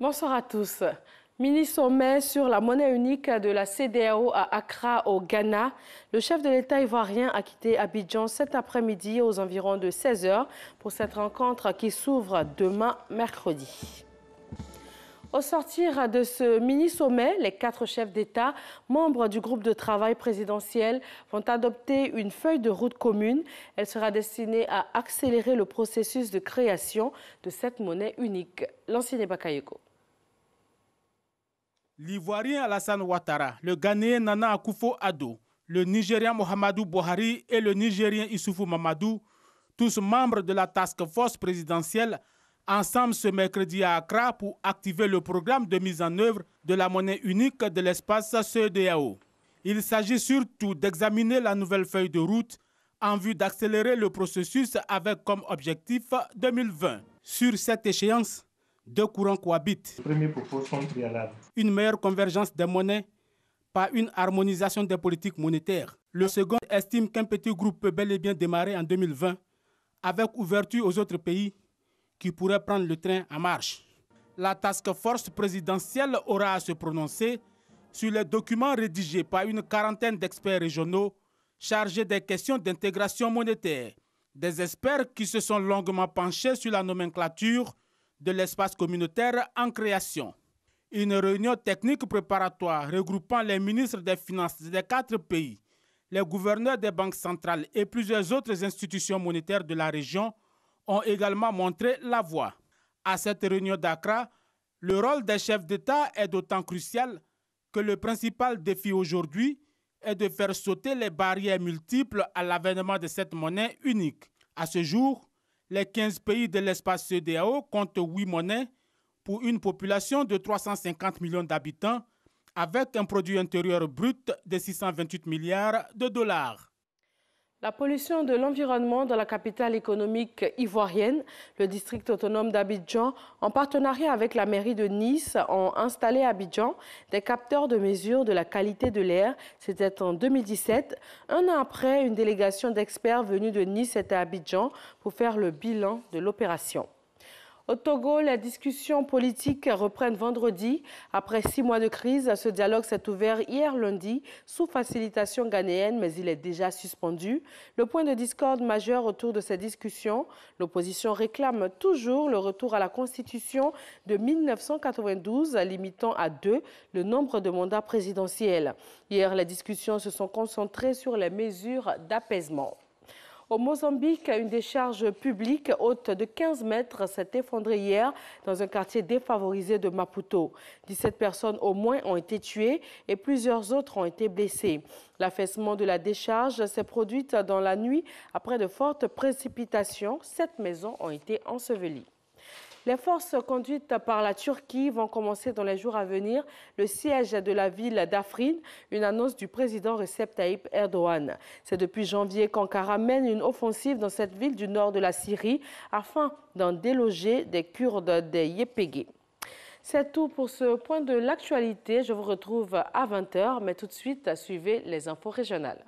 Bonsoir à tous. Mini-sommet sur la monnaie unique de la CEDEAO à Accra, au Ghana. Le chef de l'État ivoirien a quitté Abidjan cet après-midi aux environs de 16 h pour cette rencontre qui s'ouvre demain mercredi. Au sortir de ce mini-sommet, les 4 chefs d'État, membres du groupe de travail présidentiel, vont adopter une feuille de route commune. Elle sera destinée à accélérer le processus de création de cette monnaie unique. Lansine Bakayoko. L'Ivoirien Alassane Ouattara, le Ghanéen Nana Akufo-Addo, le Nigérian Mohamedou Buhari et le Nigérien Issoufou Mamadou, tous membres de la task force présidentielle, ensemble ce mercredi à Accra pour activer le programme de mise en œuvre de la monnaie unique de l'espace CEDEAO. Il s'agit surtout d'examiner la nouvelle feuille de route en vue d'accélérer le processus avec comme objectif 2020. Sur cette échéance, 2 courants cohabitent. Le premier propos sont préalables. Une meilleure convergence des monnaies, pas une harmonisation des politiques monétaires. Le second estime qu'un petit groupe peut bel et bien démarrer en 2020 avec ouverture aux autres pays qui pourraient prendre le train en marche. La task force présidentielle aura à se prononcer sur les documents rédigés par une quarantaine d'experts régionaux chargés des questions d'intégration monétaire. Des experts qui se sont longuement penchés sur la nomenclature de l'espace communautaire en création. Une réunion technique préparatoire regroupant les ministres des Finances des 4 pays, les gouverneurs des banques centrales et plusieurs autres institutions monétaires de la région ont également montré la voie. À cette réunion d'Accra, le rôle des chefs d'État est d'autant crucial que le principal défi aujourd'hui est de faire sauter les barrières multiples à l'avènement de cette monnaie unique. À ce jour, les 15 pays de l'espace CEDEAO comptent 8 monnaies pour une population de 350 millions d'habitants avec un produit intérieur brut de 628 milliards de dollars. La pollution de l'environnement dans la capitale économique ivoirienne, le district autonome d'Abidjan, en partenariat avec la mairie de Nice, ont installé à Abidjan des capteurs de mesure de la qualité de l'air. C'était en 2017. Un an après, une délégation d'experts venus de Nice était à Abidjan pour faire le bilan de l'opération. Au Togo, les discussions politiques reprennent vendredi. Après 6 mois de crise, ce dialogue s'est ouvert hier lundi sous facilitation ghanéenne, mais il est déjà suspendu. Le point de discorde majeur autour de ces discussions, l'opposition réclame toujours le retour à la Constitution de 1992, limitant à 2 le nombre de mandats présidentiels. Hier, les discussions se sont concentrées sur les mesures d'apaisement. Au Mozambique, une décharge publique haute de 15 mètres s'est effondrée hier dans un quartier défavorisé de Maputo. 17 personnes au moins ont été tuées et plusieurs autres ont été blessées. L'affaissement de la décharge s'est produit dans la nuit après de fortes précipitations. 7 maisons ont été ensevelies. Les forces conduites par la Turquie vont commencer dans les jours à venir le siège de la ville d'Afrin, une annonce du président Recep Tayyip Erdogan. C'est depuis janvier qu'Ankara mène une offensive dans cette ville du nord de la Syrie afin d'en déloger des Kurdes des YPG. C'est tout pour ce point de l'actualité. Je vous retrouve à 20 h, mais tout de suite, suivez les infos régionales.